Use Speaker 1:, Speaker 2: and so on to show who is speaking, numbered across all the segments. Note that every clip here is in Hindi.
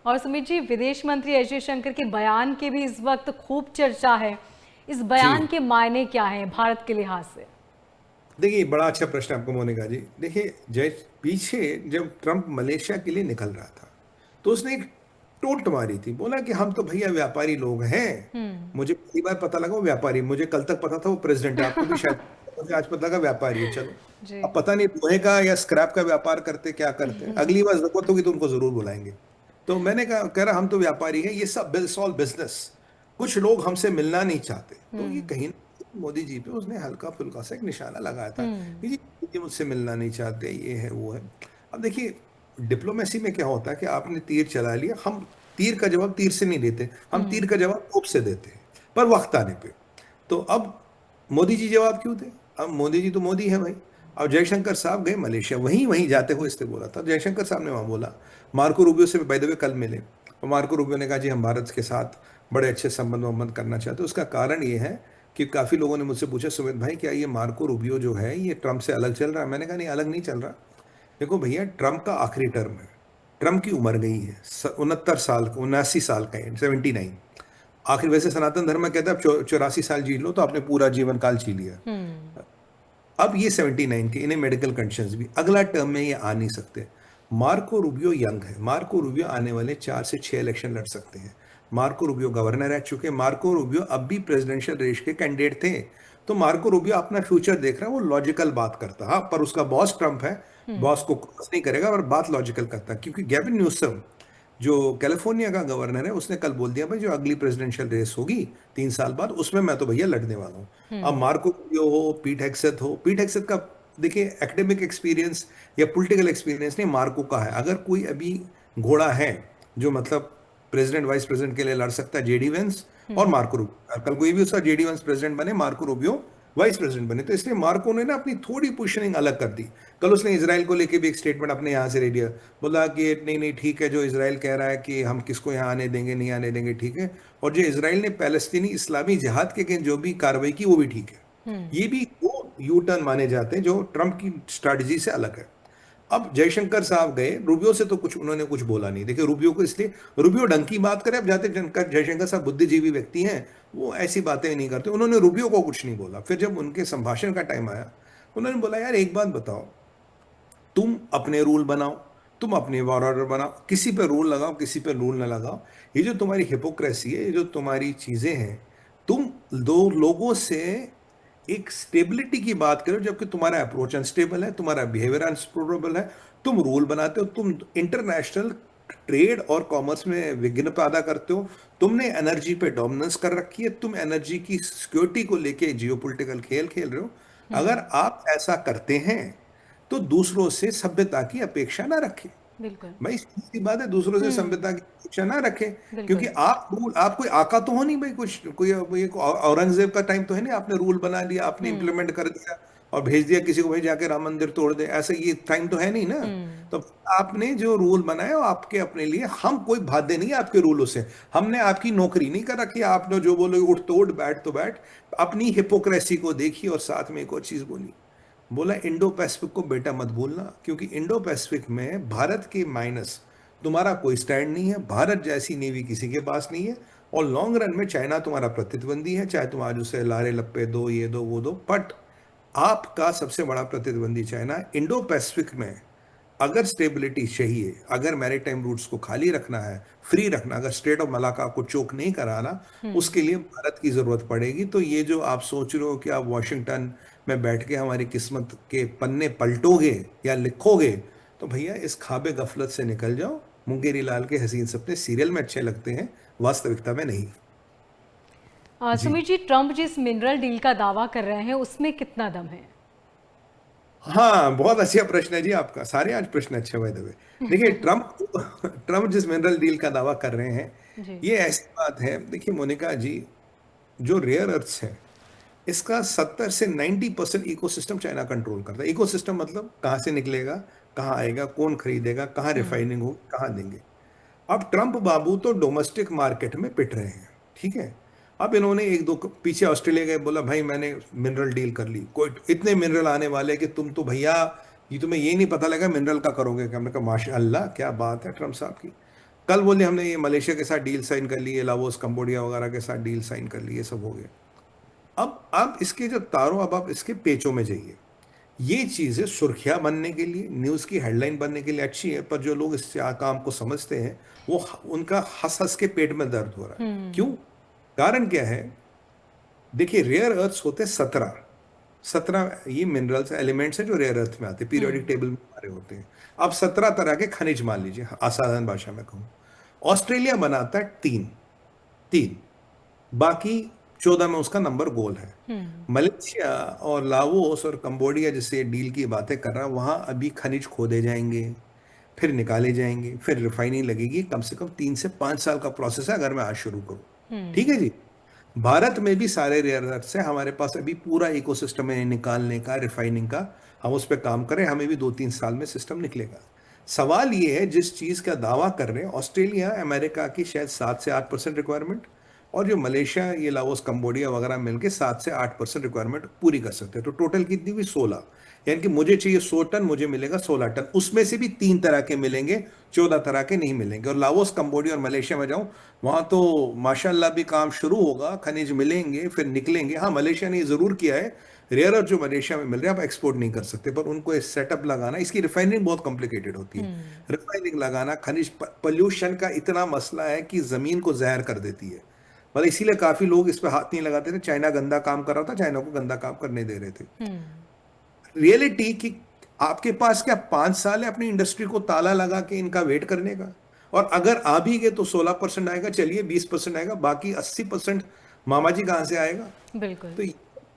Speaker 1: और सुमित जी, विदेश मंत्री एस जयशंकर के बयान की भी इस वक्त खूब चर्चा है। इस
Speaker 2: जी
Speaker 1: बयान के मायने क्या हैं भारत के लिहाज से?
Speaker 2: देखिए, बड़ा अच्छा प्रश्न आपको मोनिका जी। देखिए, जय पीछे जब ट्रम्प मलेशिया के लिए निकल रहा था तो उसने एक टोंट मारी थी, बोला कि हम तो भैया व्यापारी लोग हैं।
Speaker 1: हम्म।
Speaker 2: मुझे पहली बार पता लगा वो व्यापारी, मुझे कल तक पता था वो प्रेसिडेंट है, आपको भी शायद, मुझे आज पता लगा व्यापारी है। चलो,
Speaker 1: जी।
Speaker 2: अब पता नहीं लोहे का या स्क्रैप का व्यापार करते क्या करते हैं, अगली बार जरूरत होगी तो उनको जरूर बुलाएंगे। तो मैंने कहा, कह रहा हम तो व्यापारी हैं, ये सब ऑल बिजनेस। कुछ लोग हमसे मिलना नहीं चाहते, तो ये
Speaker 1: हम्म।
Speaker 2: कहीं मोदी जी पे उसने हल्का फुल्का सा एक निशाना लगाया था
Speaker 1: हम्म।
Speaker 2: कि ये मुझसे मिलना नहीं चाहते, ये है वो है। अब देखिए, डिप्लोमेसी में क्या होता है कि आपने तीर चला लिया, हम तीर का जवाब तीर से नहीं देते, हम तीर
Speaker 1: हम्म।
Speaker 2: का जवाब तोप से देते हैं, पर वक्त आने पे। तो अब मोदी जी जवाब क्यों थे? अब मोदी जी तो मोदी है भाई। अब जयशंकर साहब गए मलेशिया, वहीं वहीं जाते हुए इसने बोला था, जयशंकर साहब ने वहां बोला, मार्को रूबियो से बाय द वे कल मिले, और मार्को रूबियो ने कहा जी हम भारत के साथ बड़े अच्छे संबंध वंबंध करना चाहते हैं। उसका कारण ये है कि काफी लोगों ने मुझसे पूछा, सुमित भाई क्या ये मार्को रूबियो जो है ये ट्रम्प से अलग चल रहा है? मैंने कहा नहीं, अलग नहीं चल रहा। देखो भैया, ट्रम्प का आखिरी टर्म है, ट्रम्प की उम्र गई है 69 साल, 79 साल का है, 79। आखिर वैसे सनातन धर्म में कहता है 84 साल जी लो तो आपने पूरा जीवन काल जी लिया।
Speaker 1: हम्म।
Speaker 2: अब ये 79 के, इन्हें मेडिकल कंडीशंस भी, अगला टर्म में ये आ नहीं सकते। मार्को रूबियो यंग है, मार्को रूबियो आने वाले 4 से 6 इलेक्शन लड़ सकते हैं। मार्को रूबियो गवर्नर रह चुके हैं, मार्को रूबियो अब भी प्रेसिडेंशियल रेस के कैंडिडेट थे। तो मार्को रूबियो अपना फ्यूचर देख रहा है, वो लॉजिकल बात करता है। हाँ, पर उसका बॉस ट्रम्प है, बॉस
Speaker 1: हम्म।
Speaker 2: को क्रॉस नहीं करेगा, पर बात लॉजिकल करता है। क्योंकि गैविन न्यूसम जो कैलिफोर्निया का गवर्नर है, उसने कल बोल दिया भाई जो अगली प्रेसिडेंशियल रेस होगी 3 साल बाद, उसमें मैं तो भैया लड़ने वाला हूँ। अब
Speaker 1: हम्म।
Speaker 2: मार्को रूबियो हो, पीट हेगसेथ हो, पीट हेगसेथ का देखिए एकेडमिक एक्सपीरियंस या पॉलिटिकल एक्सपीरियंस नहीं, मार्को का है। अगर कोई अभी घोड़ा है जो मतलब प्रेसिडेंट वाइस प्रेसिडेंट के लिए लड़ सकता है, जेडी वेंस और
Speaker 1: हम्म।
Speaker 2: Marco Rubio. कल कोई भी उसका जेडी वेंस प्रेसिडेंट बने, मार्को रूबियो वाइस प्रेसिडेंट बने, तो इसलिए मार्को ने ना अपनी थोड़ी पोजिशनिंग अलग कर दी। कल उसने इसराइल को लेके भी एक स्टेटमेंट अपने यहाँ से दे दिया, बोला कि नहीं नहीं ठीक है, जो इसराइल कह रहा है कि हम किसको यहाँ आने देंगे नहीं आने देंगे, ठीक है, और जो इसराइल ने पैलेस्तीनी इस्लामी जिहाद के अगेंस्ट जो भी कार्रवाई की वो भी ठीक है।
Speaker 1: हम्म।
Speaker 2: ये भी वो यू टर्न माने जाते हैं जो ट्रंप की स्ट्रैटेजी से अलग है। अब जयशंकर साहब गए, रूबियो से तो कुछ उन्होंने कुछ बोला नहीं। देखिए रूबियो को इसलिए, रूबियो ढंग की बात करे, अब जाते जयशंकर साहब बुद्धिजीवी व्यक्ति हैं, वो ऐसी बातें नहीं करते, उन्होंने रूबियो को कुछ नहीं बोला। फिर जब उनके संभाषण का टाइम आया, उन्होंने बोला यार एक बात बताओ, तुम अपने रूल बनाओ, तुम अपने वॉर ऑर्डर बनाओ, किसी पे रूल लगाओ किसी पे रूल ना लगाओ। ये जो तुम्हारी हिपोक्रेसी है, ये जो तुम्हारी चीजें हैं, तुम दो लोगों से एक स्टेबिलिटी की बात करो, जबकि तुम्हारा अप्रोच अनस्टेबल है, तुम्हारा बिहेवियर अनस्टेबल है। तुम रूल बनाते हो, तुम इंटरनेशनल ट्रेड और कॉमर्स में विघ्न पैदा करते हो, तुमने एनर्जी पे डोमिनेंस कर रखी है, तुम एनर्जी की सिक्योरिटी को लेके जियोपॉलिटिकल खेल खेल रहे हो। अगर
Speaker 1: हम्म।
Speaker 2: आप ऐसा करते हैं तो दूसरों से सभ्यता की अपेक्षा ना रखें।
Speaker 1: बिल्कुल।
Speaker 2: भाई सीधी बात है, दूसरों से
Speaker 1: हम्म।
Speaker 2: सभ्यता की अपेक्षा ना रखें। क्योंकि
Speaker 1: बिल्कुल।
Speaker 2: आप कोई आका तो हो नहीं भाई, कुछ कोई औरंगजेब का टाइम तो है नहीं, आपने रूल बना लिया, आपने
Speaker 1: हम्म।
Speaker 2: इंप्लीमेंट कर दिया और भेज दिया किसी को, भाई जाके राम मंदिर तोड़ दे, ऐसा ये टाइम तो है नहीं ना।
Speaker 1: हम्म।
Speaker 2: तो आपने जो रूल बनाया वो आपके अपने लिए, हम कोई बाध्य नहीं है आपके रूलों से। हमने आपकी नौकरी नहीं कर रखी, आपने जो बोलो उठ तो उठ, बैठ तो बैठ। अपनी हिपोक्रेसी को देखी और साथ में एक और चीज बोली, बोला इंडो पैसिफिक को बेटा मत भूलना, क्योंकि इंडो पैसिफिक में भारत के माइनस तुम्हारा कोई स्टैंड नहीं है, भारत जैसी नेवी किसी के पास नहीं है, और लॉन्ग रन में चाइना तुम्हारा प्रतिद्वंदी है, चाहे तुम आज उसे लारे लप्पे दो, ये दो वो दो, बट आपका सबसे बड़ा प्रतिद्वंदी चाइना है। इंडो पैसिफिक में अगर स्टेबिलिटी चाहिए, अगर मैरीटाइम रूट्स को खाली रखना है, फ्री रखना, अगर स्ट्रेट ऑफ मलाका को चोक नहीं कराना,
Speaker 1: हम्म।
Speaker 2: उसके लिए भारत की जरूरत पड़ेगी। तो ये जो आप सोच रहे हो कि आप वॉशिंगटन में बैठ के हमारी किस्मत के पन्ने पलटोगे या लिखोगे, तो भैया इस ख्वाबे गफलत से निकल जाओ। मुंगेरी लाल के हसीन सपने सीरियल में अच्छे लगते हैं, वास्तविकता में नहीं। जी
Speaker 1: सुमित जी, ट्रंप जिस मिनरल डील का दावा कर रहे हैं उसमें कितना दम है?
Speaker 2: हाँ, बहुत अच्छा प्रश्न है जी आपका, सारे आज प्रश्न अच्छे हुए थे। देखिए ट्रम्प ट्रम्प जिस मिनरल डील का दावा कर रहे हैं,
Speaker 1: जी।
Speaker 2: ये ऐसी बात है, देखिए मोनिका जी, जो रेयर अर्थ्स है, इसका 70 से 90% इकोसिस्टम चाइना कंट्रोल करता है। इकोसिस्टम मतलब कहाँ से निकलेगा, कहाँ आएगा, कौन खरीदेगा, कहाँ
Speaker 1: हम्म।
Speaker 2: रिफाइनिंग होगी, कहाँ देंगे। अब ट्रंप बाबू तो डोमेस्टिक मार्केट में पिट रहे हैं, ठीक है। अब इन्होंने एक दो पीछे ऑस्ट्रेलिया गए, बोला भाई मैंने मिनरल डील कर ली, कोई इतने मिनरल आने वाले कि तुम तो भैया, ये तुम्हें ये नहीं पता लगा मिनरल का करोगे क्या। हमने कहा माशाअल्लाह क्या बात है ट्रंप साहब की। कल बोले हमने ये मलेशिया के साथ डील साइन कर ली है, लाओस कंबोडिया वगैरह के साथ डील साइन कर ली, ये सब हो गया। अब आप इसके जो तारों, अब आप इसके पेचों में जाइए। ये चीजें सुर्खियां बनने के लिए, न्यूज की हेडलाइन बनने के लिए अच्छी है, पर जो लोग इस काम को समझते हैं वो उनका हंस हंस के पेट में दर्द हो रहा है। क्यों? कारण क्या है? देखिए, रेयर अर्थ्स होते 17 ये मिनरल्स एलिमेंट्स हैं जो रेयर अर्थ में आते हैं, पीरियोडिक टेबल में हमारे होते हैं। अब 17 तरह के खनिज मान लीजिए, असाधारण भाषा में कहूँ, ऑस्ट्रेलिया बनाता है तीन तीन, बाकी 14 में उसका नंबर गोल है। मलेशिया और लाओस और कंबोडिया जिससे डील की बातें कर रहा है, वहां अभी खनिज खोदे जाएंगे, फिर निकाले जाएंगे, फिर रिफाइनिंग लगेगी। कम से कम 3 से 5 साल का प्रोसेस है अगर मैं आज शुरू करूं। ठीक है जी। भारत में भी सारे रेयर अर्थ है, हमारे पास अभी पूरा इकोसिस्टम है निकालने का, रिफाइनिंग का। हम उस पर काम करें, हमें भी 2-3 साल में सिस्टम निकलेगा। सवाल ये है, जिस चीज का दावा कर रहे हैं ऑस्ट्रेलिया अमेरिका की शायद 7 से 8% रिक्वायरमेंट, और जो मलेशिया, ये लाओस कंबोडिया वगैरह मिलके 7 से 8% रिक्वायरमेंट पूरी कर सकते हैं। तो टोटल कितनी हुई? 16। यानी कि मुझे चाहिए 100 टन, मुझे मिलेगा 16 टन। उसमें से भी 3 तरह के मिलेंगे, 14 तरह के नहीं मिलेंगे। और लाओस कंबोडिया और मलेशिया में जाऊं, वहां तो माशाल्लाह भी काम शुरू होगा, खनिज मिलेंगे फिर निकलेंगे। हाँ, मलेशिया ने ये जरूर किया है, रेयर अर्थ जो मलेशिया में मिल रहे हैं आप एक्सपोर्ट नहीं कर सकते, पर उनको सेटअप लगाना, इसकी रिफाइनिंग बहुत कॉम्प्लिकेटेड होती है। रिफाइनिंग लगाना, खनिज पोल्यूशन का इतना मसला है कि जमीन को जहर कर देती है। मतलब इसीलिए काफी लोग इस पे हाथ नहीं लगाते थे। चाइना गंदा काम कर रहा था, चाइना को गंदा काम करने दे रहे थे। रियलिटी कि आपके पास क्या 5 साल है अपनी इंडस्ट्री को ताला लगा के इनका वेट करने का? और अगर आ भी गए तो 16% आएगा, चलिए 20% आएगा, बाकी 80% मामा जी कहां से आएगा?
Speaker 1: बिल्कुल।
Speaker 2: तो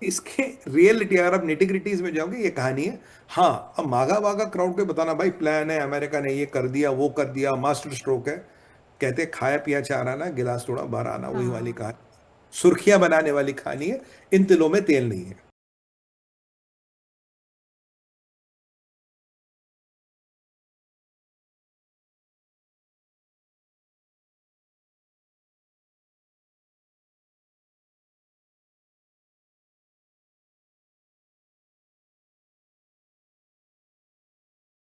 Speaker 2: इसके रियलिटी, अगर आप निटिग्रिटीज में जाओगे, ये कहानी है। हाँ, अब मागा वागा क्राउड को बताना भाई प्लान है, अमेरिका ने ये कर दिया, वो कर दिया, मास्टर स्ट्रोक है, कहते खाया पिया चार आना, गिलास थोड़ा बाहर आना, वही वाली
Speaker 1: हाँ।
Speaker 2: कहानी, सुर्खियां बनाने वाली कहानी है। इन तिलों में तेल नहीं है।